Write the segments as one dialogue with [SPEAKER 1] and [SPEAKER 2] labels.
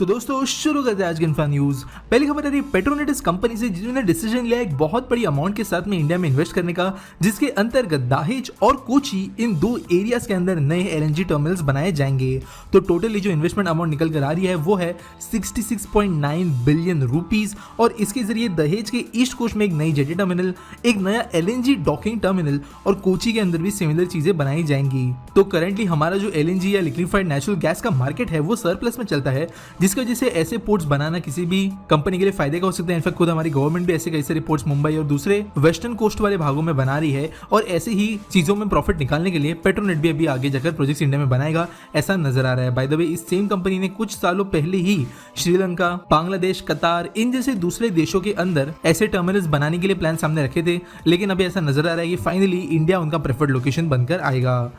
[SPEAKER 1] तो दोस्तों शुरू करते हैं आज की इन्फा न्यूज। पहली खबर है पेट्रोनेट इस कंपनी से जिन्होंने डिसीजन लिया एक बहुत बड़ी अमाउंट के साथ में इंडिया में इन्वेस्ट करने का, जिसके अंतर्गत दाहेज और कोची इन दो एरियाज के अंदर नए एलएनजी टर्मिनल्स बनाए जाएंगे। तो टोटली जो इन्वेस्टमेंट अमाउंट निकल कर आ रही है वो है 66.9 बिलियन रुपीज और इसके जरिए दहेज के ईस्ट कोस्ट में एक नई जेटी टर्मिनल, एक नया एलएनजी डॉकिंग टर्मिनल और कोची के अंदर भी सिमिलर चीजें बनाई जाएंगी। तो करंटली हमारा जो एलएनजी या लिक्विफाइड नेचुरल गैस का मार्केट है वो सरप्लस में चलता है, जिसकी वजह से ऐसे पोर्ट्स बनाना किसी भी कंपनी के लिए फायदे का हो सकता है। इनफैक्ट खुद हमारी गवर्नमेंट भी ऐसे कई सारे पोर्ट्स मुंबई और दूसरे वेस्टर्न कोस्ट वाले भागों में बना रही है और ऐसे ही चीजों में प्रॉफिट निकालने के लिए पेट्रोनेट भी अभी आगे जाकर प्रोजेक्ट्स इंडिया में बनाएगा, ऐसा नजर आ रहा है। बाय द वे इस सेम कंपनी ने कुछ सालों पहले ही श्रीलंका, बांग्लादेश, कतार इन जैसे दूसरे देशों के अंदर ऐसे टर्मिनल्स बनाने के लिए प्लान सामने रखे थे, लेकिन अभी ऐसा नजर आ रहा है कि फाइनली इंडिया उनका प्रेफर्ड लोकेशन बनकर आएगा।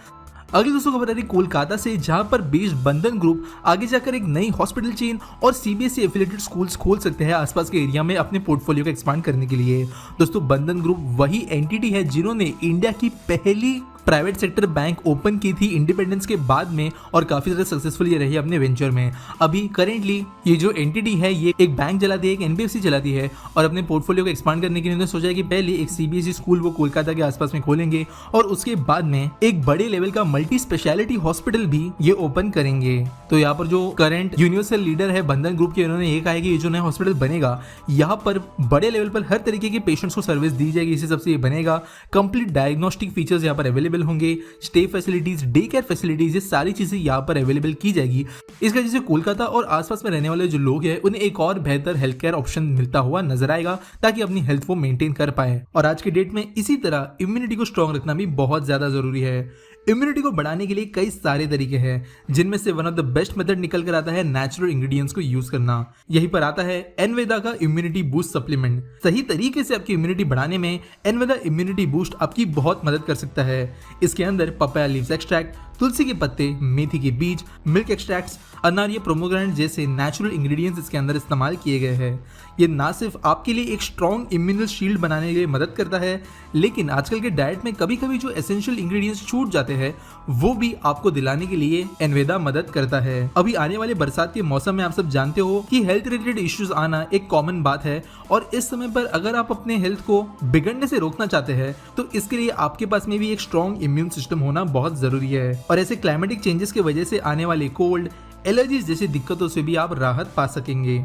[SPEAKER 1] अगली दोस्तों खबर आ रही कोलकाता से, जहां पर बेस्ड बंधन ग्रुप आगे जाकर एक नई हॉस्पिटल चेन और सीबीएसई एफिलिएटेड स्कूल्स खोल सकते हैं आसपास के एरिया में अपने पोर्टफोलियो को एक्सपांड करने के लिए। दोस्तों बंधन ग्रुप वही एंटिटी है जिन्होंने इंडिया की पहली प्राइवेट सेक्टर बैंक ओपन की थी इंडिपेंडेंस के बाद में और काफी ज्यादा सक्सेसफुल ये रही अपने वेंचर में। अभी करेंटली ये जो एंटिटी है ये एक बैंक चलाती है, एक एनबीएफसी चलाती है और अपने पोर्टफोलियो को एक्सपांड करने के लिए उन्होंने सोचा है कि पहले एक सीबीएसई स्कूल वो कोलकाता के आसपास में खोलेंगे और उसके बाद में एक बड़े लेवल का मल्टी स्पेशलिटी हॉस्पिटल भी ये ओपन करेंगे। तो यहाँ पर जो करंट यूनिवर्सल लीडर है बंधन ग्रुप के, उन्होंने ये कहा है कि ये जो नया हॉस्पिटल बनेगा यहाँ पर बड़े लेवल पर हर तरीके के पेशेंट्स को सर्विस दी जाएगी। इसी सबसे ये बनेगा, कंप्लीट डायग्नोस्टिक फीचर्स यहाँ पर अवेलेबल होंगे, stay facilities, day care facilities, ये सारी चीजें यहाँ पर अवेलेबल की जाएगी। इसका जैसे कोलकाता और आसपास में रहने वाले जो लोग हैं उन्हें एक और बेहतर हेल्थ केयर ऑप्शन मिलता हुआ नजर आएगा ताकि अपनी हेल्थ वो मेंटेन कर पाए। और आज के डेट में इसी तरह इम्यूनिटी को स्ट्रॉन्ग रखना भी बहुत ज्यादा जरूरी है। इम्यूनिटी को बढ़ाने के लिए कई सारे तरीके हैं, जिनमें से one of the best method निकल कर आता है नेचुरल इंग्रेडिएंट्स को यूज करना। यहीं पर आता है एनवेदा का इम्यूनिटी बूस्ट सप्लीमेंट। सही तरीके से आपकी इम्यूनिटी बढ़ाने में एनवेदा इम्यूनिटी बूस्ट आपकी बहुत मदद कर सकता है। इसके अंदर पपाया लीव्स एक्सट्रैक्ट, तुलसी के पत्ते, मेथी के बीज, मिल्क एक्सट्रैक्ट्स, अनार, प्रोमोग्रेनेट जैसे नेचुरल इंग्रेडिएंट्स इसके अंदर इस्तेमाल किए गए हैं। ये ना सिर्फ आपके लिए एक स्ट्रॉन्ग इम्यूनल शील्ड बनाने के लिए मदद करता है, लेकिन आजकल के डाइट में कभी कभी जो एसेंशियल इंग्रेडिएंट्स छूट जाते हैं वो भी आपको दिलाने के लिए एनवेदा मदद करता है। अभी आने वाले बरसात के मौसम में आप सब जानते हो कि हेल्थ रिलेटेड इश्यूज आना एक कॉमन बात है और इस समय पर अगर आप अपने हेल्थ को बिगड़ने से रोकना चाहते हैं तो इसके लिए आपके पास में भी एक स्ट्रॉन्ग इम्यून सिस्टम होना बहुत जरूरी है। और ऐसे क्लाइमेटिक चेंजेस की वजह से आने वाले कोल्ड, एलर्जीज जैसी दिक्कतों से भी आप राहत पा सकेंगे।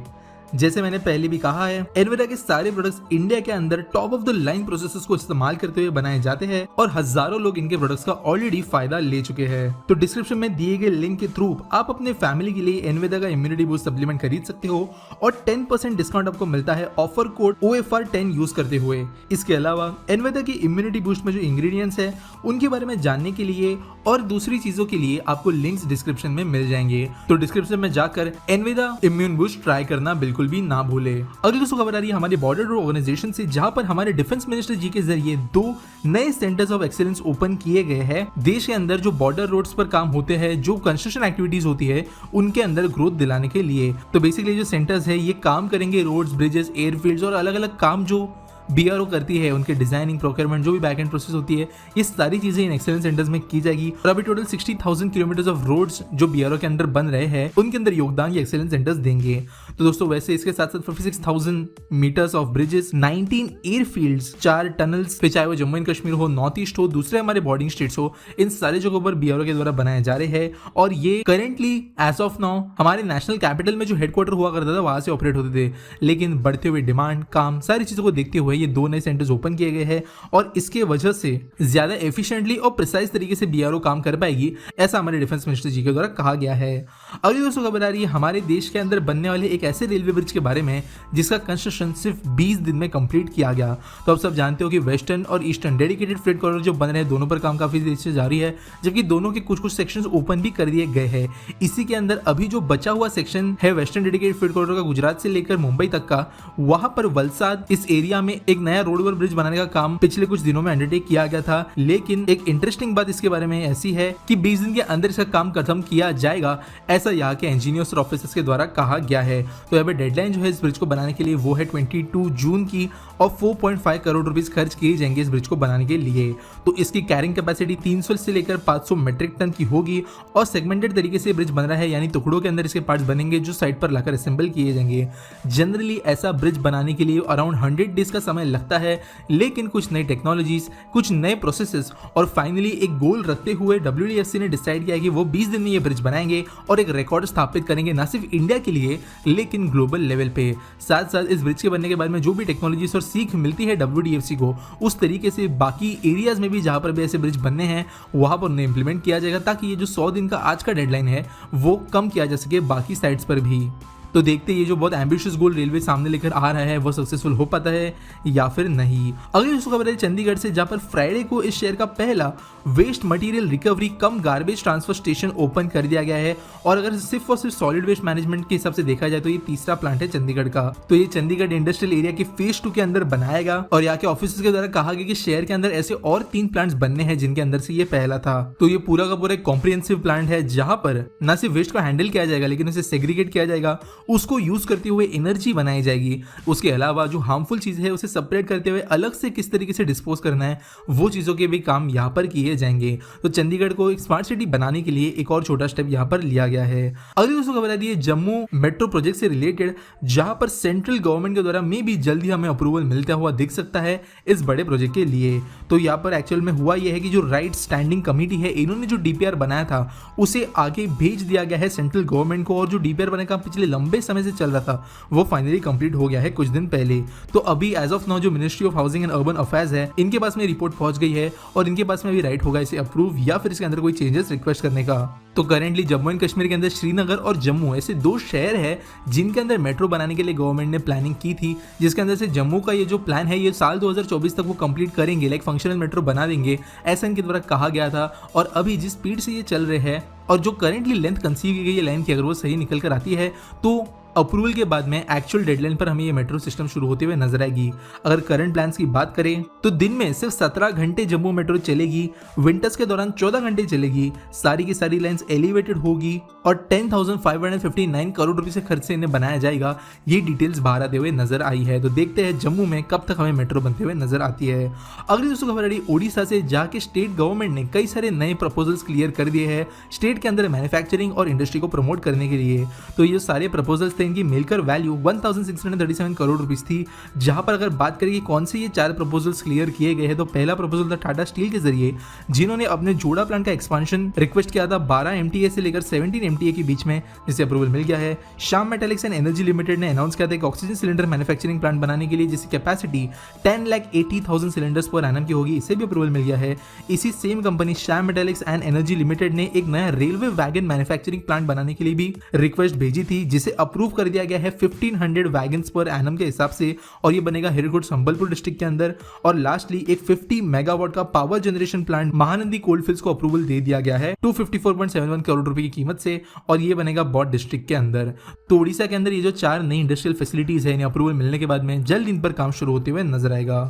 [SPEAKER 1] जैसे मैंने पहले भी कहा है, एनवेदा के सारे प्रोडक्ट्स इंडिया के अंदर top of the line processes को इस्तेमाल करते हुए बनाए जाते हैं और हजारों लोग इनके प्रोडक्ट्स का ऑलरेडी फायदा ले चुके हैं। तो डिस्क्रिप्शन में दिए गए लिंक के थ्रू आप अपने फैमिली के लिए एनवेदा का इम्यूनिटी बूस्ट सप्लीमेंट खरीद सकते हो और 10% डिस्काउंट आपको मिलता है ऑफर कोड OFR10 यूज करते हुए। इसके अलावा एनवेदा की इम्यूनिटी बूस्ट में जो इंग्रेडिएंट्स है उनके बारे में जानने के लिए और दूसरी चीजों के लिए आपको लिंक्स डिस्क्रिप्शन में मिल जाएंगे। तो डिस्क्रिप्शन में जाकर एनवेदा इम्यून बूस्ट ट्राई करना बिल्कुल भी ना भूले। अगली दोस्तों खबर आ रही है हमारे बॉर्डर रोड ऑर्गेनाइजेशन से, जहां पर हमारे डिफेंस मिनिस्टर जी के जरिए 2 नए सेंटर्स ऑफ एक्सीलेंस ओपन किए गए हैं। देश के अंदर जो बॉर्डर रोड्स पर काम होते हैं, जो कंस्ट्रक्शन एक्टिविटीज होती है, उनके अंदर ग्रोथ दिलाने के लिए। तो बेसिकली जो सेंटर्स है ये काम करेंगे रोड्स, ब्रिजेस, एयरफील्ड्स और अलग अलग काम जो बीआरओ करती है, उनके डिजाइनिंग, प्रोक्योरमेंट, जो भी बैक एंड प्रोसेस होती है, ये सारी चीजें इन एक्सीलेंस सेंटर्स में की जाएगी। और अभी टोटल 60,000 किलोमीटर ऑफ रोड्स जो बीआरओ के अंदर बन रहे हैं उनके अंदर योगदान ये एक्सीलेंस सेंटर्स देंगे। तो दोस्तों वैसे इसके साथ साथ 56,000 metres of bridges, 19 airfields, 4 tunnels, फिर चाहे वो जम्मू एंड कश्मीर हो, नॉर्थ ईस्ट हो, दूसरे हमारे बॉर्डरिंग स्टेट्स हो, इन सारे जगहों पर बीआरओ के द्वारा बनाए जा रहे हैं। और ये करेंटली एज ऑफ नाउ हमारे नेशनल कैपिटल में जो हेडक्वार्टर हुआ करता था वहां से ऑपरेट होते थे, लेकिन बढ़ते हुए डिमांड, काम, सारी चीजों को देखते हुए ये 2 नए सेंटर्स ओपन किए गए हैं और इसके वजह से ज्यादा एफिशिएंटली और प्रिसाइज तरीके से बीआरओ काम कर पाएगी, ऐसा हमारे डिफेंस मिनिस्टर जी के द्वारा कहा गया है। अगली दोस्तों खबर आ रही है हमारे देश के अंदर बनने वाले एक ऐसे रेलवे ब्रिज के बारे में जिसका कंस्ट्रक्शन सिर्फ 20 दिन में कंप्लीट किया गया। तो आप सब जानते हो कि वेस्टर्न और ईस्टर्न डेडिकेटेड फ्रेट कॉरिडोर जो बन रहे हैं, दोनों पर काम काफी देर से जारी है, जबकि दोनों के कुछ सेक्शंस ओपन भी कर दिए गए हैं। इसी के अंदर अभी जो बचा हुआ सेक्शन है वेस्टर्न डेडिकेटेड फ्रेट कॉरिडोर का, गुजरात से लेकर मुंबई तक का, वहां पर वलसाड इस एरिया में एक नया रोड ओवर ब्रिज बनाने का काम पिछले कुछ दिनों में अंडरटेक किया गया था। लेकिन एक इंटरेस्टिंग बात इसके बारे में ऐसी है कि 20 दिन के अंदर इसका काम खत्म किया जाएगा, ऐसा यहाँ के इंजीनियर्स और ऑफिसर्स के द्वारा कहा गया है। तो यहाँ पे डेडलाइन जो है इस ब्रिज को बनाने के लिए वो है 22 जून की और 4.5 करोड़ रुपीस खर्च किए जाएंगे इस ब्रिज को बनाने के लिए। तो इसकी कैरिंग कैपेसिटी 300 से लेकर 500 मेट्रिक टन की होगी और सेगमेंटेड तरीके से ब्रिज बन रहा है, यानी टुकड़ों के अंदर इसके पार्ट्स बनेंगे जो साइड पर लाकर असेंबल किए जाएंगे। जनरली ऐसा ब्रिज बनाने के लिए अराउंड 100 डेज का समय लगता है, लेकिन कुछ नई टेक्नोलॉजीज, कुछ नए प्रोसेसेस और फाइनली एक गोल रखते हुए WDFC ने डिसाइड किया कि वो 20 दिन में ये ब्रिज बनाएंगे और एक रिकॉर्ड स्थापित करेंगे, ना सिर्फ इंडिया के लिए लेकिन ग्लोबल लेवल पे। साथ साथ इस ब्रिज के बनने के बाद में जो भी टेक्नोलॉजीज और सीख मिलती है WDFC को, उस तरीके से बाकी एरियाज में भी जहां पर भी ऐसे ब्रिज बनने हैं वहां पर उन्हें इंप्लीमेंट किया जाएगा, ताकि ये जो 100 दिन का आज का डेडलाइन है वो कम किया जा सके बाकी साइड्स पर भी। तो देखते हैं ये जो बहुत एम्बिशियस गोल रेलवे सामने लेकर आ रहा है वो सक्सेसफुल हो पाता है या फिर नहीं। अगली दोस्तों खबर है चंडीगढ़ से, जहां पर फ्राइडे को इस शहर का पहला वेस्ट मटेरियल रिकवरी कम गार्बेज ट्रांसफर स्टेशन ओपन कर दिया गया है। और अगर सिर्फ और सिर्फ सॉलिड वेस्ट मैनेजमेंट के हिसाब से देखा जाए तो ये तीसरा प्लांट है चंडीगढ़ का। तो ये चंडीगढ़ इंडस्ट्रियल एरिया के फेज 2 के अंदर बनाएगा और यहाँ के ऑफिसर्स के द्वारा कहा गया कि शहर के अंदर ऐसे और 3 प्लांट्स बनने हैं जिनके अंदर से ये पहला था। तो ये पूरा का पूरा एक कॉम्प्रिहेंसिव प्लांट है जहां पर न सिर्फ वेस्ट को हैंडल किया जाएगा लेकिन उसे सेग्रीगेट किया जाएगा, उसको यूज करते हुए एनर्जी बनाई जाएगी। उसके अलावा जो हार्मफुल चीज है उसे सेपरेट करते हुए अलग से किस तरीके से डिस्पोज करना है वो चीजों के भी काम यहाँ पर किए जाएंगे। तो चंडीगढ़ को एक स्मार्ट सिटी बनाने के लिए एक और छोटा स्टेप यहाँ पर लिया गया है। अगली दोस्तों खबर है जम्मू मेट्रो प्रोजेक्ट से रिलेटेड, जहां पर सेंट्रल गवर्नमेंट के द्वारा में भी जल्दी हमें अप्रूवल मिलता हुआ दिख सकता है इस बड़े प्रोजेक्ट के लिए। तो यहाँ पर एक्चुअल में हुआ यह है कि जो राइट स्टैंडिंग कमेटी है इन्होंने जो DPR बनाया था उसे आगे भेज दिया गया है सेंट्रल गवर्नमेंट को, और जो DPR बनाने का पिछले लंबे समय से चल रहा था वो फाइनली कंप्लीट हो गया है कुछ दिन पहले। तो अभी एज ऑफ नाउ जो ministry of housing and urban affairs है इनके पास में रिपोर्ट पहुंच गई है और इनके पास में भी राइट होगा इसे अप्रूव या फिर इसके अंदर कोई चेंजेस रिक्वेस्ट करने का। तो करेंटली जम्मू एंड कश्मीर के अंदर श्रीनगर और जम्मू ऐसे 2 शहर है जिनके अंदर मेट्रो बनाने के लिए गवर्नमेंट ने प्लानिंग की थी, जिसके अंदर से जम्मू का ये जो प्लान है ये साल 2024 तक वो कंप्लीट करेंगे, लाइक फंक्शनल मेट्रो बना देंगे, ऐसा इनके द्वारा कहा गया था। और अभी जिस स्पीड से ये चल रहे हैं और जो करेंटली लेंथ कंसीव की गई है लाइन की, अगर वो सही निकल कर आती है तो अप्रूवल के बाद में एक्चुअल डेडलाइन पर हमें ये मेट्रो सिस्टम शुरू होते हुए नजर आएगी। अगर करंट प्लान्स की बात करें तो दिन में सिर्फ 17 घंटे जम्मू मेट्रो चलेगी, विंटर्स के दौरान 14 घंटे चलेगी, सारी की सारी लाइंस एलिवेटेड होगी और 10,559 करोड़ रुपए से खर्च से इन्हें बनाया जाएगा। ये डिटेल्स बाहर आते हुए नजर आई है। तो देखते हैं जम्मू में कब तक हमें मेट्रो बनते हुए नजर आती है। अगली दोस्तों खबर आ रही ओडिशा से, जहाँ के स्टेट गवर्नमेंट ने कई सारे नए प्रपोजल्स क्लियर कर दिए हैं स्टेट के अंदर मैन्युफैक्चरिंग और इंडस्ट्री को प्रमोट करने के लिए। तो ये सारे प्रपोजल्स थे, इनकी मिलकर वैल्यू 1637 करोड़ रुपीस थी। जहां पर अगर बात करें कि कौन से ये 4 प्रपोजल्स क्लियर किए गए हैं तो पहला प्रपोजल था टाटा स्टील के जरिए, जिन्होंने अपने जोड़ा प्लांट का एक्सपांशन रिक्वेस्ट किया था 12 MTA से लेकर 17 MTA के बीच में, जिसे अप्रूवल मिल गया है। Shyam Metaliks and energy limited ने अनाउंस किया था एक ऑक्सीजन सिलेंडर मैन्युफैक्चरिंग प्लांट बनाने के लिए जिसकी कैपेसिटी 10,80,000 सिलेंडर्स पर एनम की होगी, इसे भी अप्रूवल मिल गया है। इसी same company Shyam Metaliks and energy limited ने एक नया रेलवे वैगन मैन्युफैक्चरिंग प्लांट बनाने के लिए भी रिक्वेस्ट भेजी थी, जिसे अप्रूव कर दिया गया है 1500 वैगन्स पर एनम के हिसाब से, और ये बनेगा हिरकुट संबलपुर डिस्ट्रिक्ट के अंदर। और लास्टली एक 50 मेगावाट का power generation plant Mahanadi coalfields को अप्रूवल दे दिया गया है 254.71 करोड़ रुपए की कीमत से, और ये बनेगा बौद्ध डिस्ट्रिक्ट के अंदर। तो उड़ीसा के अंदर ये जो 4 नई इंडस्ट्रियल फैसिलिटीज है इन्हें अप्रूवल मिलने के बाद में जल्द इन पर काम शुरू होते हुए नजर आएगा।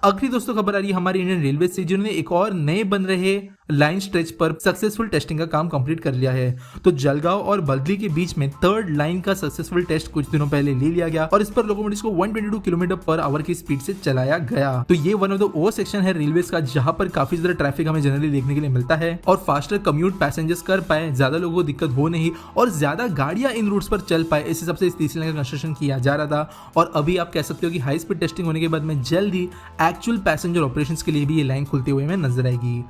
[SPEAKER 1] अगली दोस्तों खबर आ रही है हमारी इंडियन रेलवे से, जिन्होंने एक और नए बन रहे लाइन स्ट्रेच पर सक्सेसफुल टेस्टिंग का काम कंप्लीट कर लिया है। तो जलगांव और बदली के बीच में 3rd लाइन का सक्सेसफुल टेस्ट कुछ दिनों पहले ले लिया गया और इस पर लोकोमोटिव्स को 122 किलोमीटर पर आवर की स्पीड से चलाया गया। तो ये वन ऑफ द वो सेक्शन है रेलवे का जहां पर काफी ज्यादा ट्रैफिक हमें जनरली देखने के लिए मिलता है और फास्टर कम्यूट पैसेंजर्स कर पाए, ज्यादा लोगों को दिक्कत हो नहीं और ज्यादा गाड़ियां इन रूट्स पर चल पाए, इस हिसाब से इस तीसरी लाइन का कंस्ट्रक्शन किया जा रहा था। और अभी आप कह सकते हो कि हाई स्पीड टेस्टिंग होने के बाद में जल्द ही एक्चुअल पैसेंजर ऑपरेशंस के लिए भी ये लाइन खुलते हुए हमें नजर आएगी।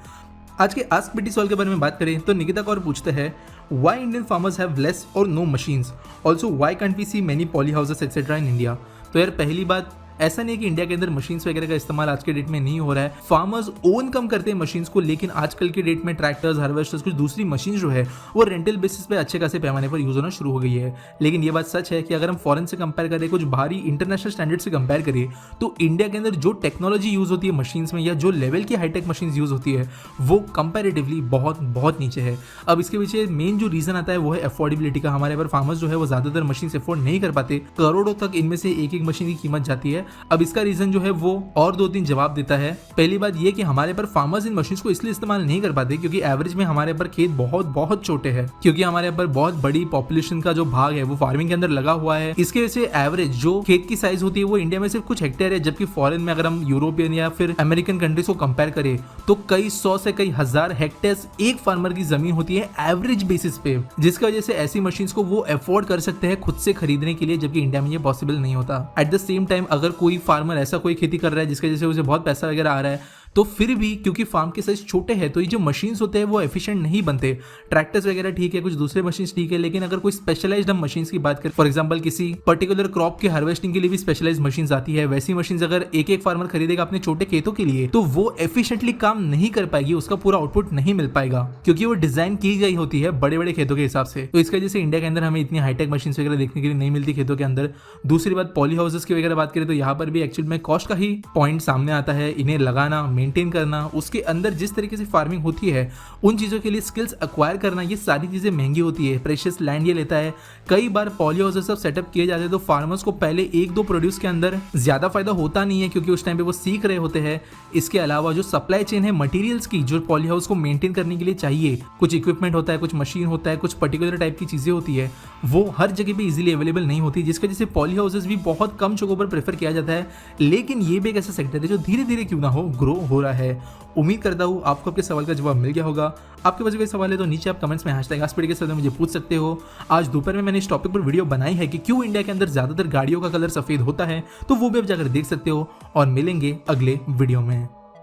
[SPEAKER 1] आज के आस्क बीटी सवाल के बारे में बात करें तो निकिता कौर पूछते हैं why Indian farmers have less और no machines, also why can't we see many poly houses etcetera in India. तो यार पहली बात, ऐसा नहीं है कि इंडिया के अंदर मशीन्स वगैरह का इस्तेमाल आज के डेट में नहीं हो रहा है, फार्मर्स ओन कम करते हैं मशीन्स को, लेकिन आजकल के डेट में ट्रैक्टर्स, हार्वेस्टर्स, कुछ दूसरी मशीन जो है वो रेंटल बेसिस पे अच्छे खासे पैमाने पर यूज होना शुरू हो गई है। लेकिन ये बात सच है कि अगर हम फॉरेन से कंपेयर करें, कुछ बाहरी इंटरनेशनल स्टैंडर्ड से कंपेयर करें, तो इंडिया के अंदर जो टेक्नोलॉजी यूज होती है मशीन्स में या जो लेवल की हाईटेक मशीन यूज होती है वो कंपेरेटिवली बहुत बहुत नीचे है। अब इसके पीछे मेन जो रीजन आता है वो है अफोर्डेबिलिटी का। हमारे पर फार्मर्स जो है वो ज्यादातर मशीन अफोर्ड नहीं कर पाते, करोड़ों तक इनमें से एक एक मशीन की कीमत जाती है अब इसका रीजन जो है वो और 2-3 जवाब देता है। पहली बात ये कि हमारे पर फार्मर्स इन मशीन्स को इसलिए इस्तेमाल नहीं कर पाते क्योंकि एवरेज में हमारे पर खेत बहुत बहुत छोटे हैं, क्योंकि हमारे पर बहुत बड़ी पॉपुलेशन का जो भाग है वो फार्मिंग के अंदर लगा हुआ है। इसके वजह से एवरेज जो खेत की साइज होती है वो इंडिया में सिर्फ कुछ हेक्टेयर है, जबकि फॉरेन में अगर हम यूरोपियन या फिर अमेरिकन कंट्रीज को कंपेयर करें तो कई 100 से कई हजार हेक्टेयर्स एक फार्मर की जमीन होती है एवरेज बेसिस पे, जिसकी वजह से ऐसी मशीन्स को वो अफोर्ड कर सकते हैं खुद से खरीदने के लिए, जबकि इंडिया में ये पॉसिबल नहीं होता। एट द सेम टाइम अगर कोई फार्मर ऐसा कोई खेती कर रहा है जिसकी वजह से उसे बहुत पैसा वगैरह आ रहा है, तो फिर भी क्योंकि फार्म के साइज छोटे हैं तो ये जो मशीन्स होते हैं वो एफिशिएंट नहीं बनते। ट्रैक्टर्स वगैरह ठीक है, कुछ दूसरे मशीन्स ठीक है, लेकिन अगर कोई स्पेशलाइज्ड हम मशीन्स की बात करें, फॉर एग्जांपल किसी पर्टिकुलर क्रॉप के हार्वेस्टिंग के लिए भी स्पेशलाइज्ड मशीन्स आती है, वैसी मशीन्स अगर एक एक फार्मर खरीदेगा अपने छोटे खेतों के लिए तो वो एफिशिएंटली काम नहीं कर पाएगी, उसका पूरा आउटपुट नहीं मिल पाएगा, क्योंकि वो डिजाइन की गई होती है बड़े बड़े खेतों के हिसाब से। तो इसकी वजह से इंडिया के अंदर हमें इतनी हाईटेक मशीन्स वगैरह देखने के लिए नहीं मिलती खेतों के अंदर। दूसरी बात, पॉली हाउसेस की वगैरह बात करें तो यहाँ पर भी एक्चुअल में कॉस्ट का ही पॉइंट सामने आता है। इन्हें लगाना, मेंटेन करना, उसके अंदर जिस तरीके से फार्मिंग होती है उन चीज़ों के लिए स्किल्स एक्वायर करना, ये सारी चीज़ें महंगी होती है, प्रेशियस लैंड ये लेता है। कई बार पॉली हाउसेस सब सेटअप किए जाते हैं तो फार्मर्स को पहले 1-2 प्रोड्यूस के अंदर ज़्यादा फायदा होता नहीं है, क्योंकि उस टाइम पे वो सीख रहे होते हैं। इसके अलावा जो सप्लाई चेन है मटीरियल्स की, जो पॉली हाउस को मेंटेन करने के लिए चाहिए, कुछ इक्विपमेंट होता है, कुछ मशीन होता है, कुछ पर्टिकुलर टाइप की चीज़ें होती है, वो हर जगह पे इजीली अवेलेबल नहीं होती, जिसकी वजह से पॉली हाउसेस भी बहुत कम जगहों पर प्रेफर किया जाता है। लेकिन ये भी एक ऐसा सेक्टर है जो धीरे धीरे क्यों ना हो ग्रो हो रहा है। उम्मीद करता हूँ आपको आपके सवाल का जवाब मिल गया होगा। आपके पास कोई सवाल है तो नीचे आप कमेंट्स में #AskPD के साथ मुझे पूछ सकते हो। आज दोपहर में मैंने इस टॉपिक पर वीडियो बनाई है कि क्यों इंडिया के अंदर ज़्यादातर गाड़ियों का कलर सफ़ेद होता है, तो वो भी आप जाकर देख सकते हो। और मिलेंगे अगले वीडियो में।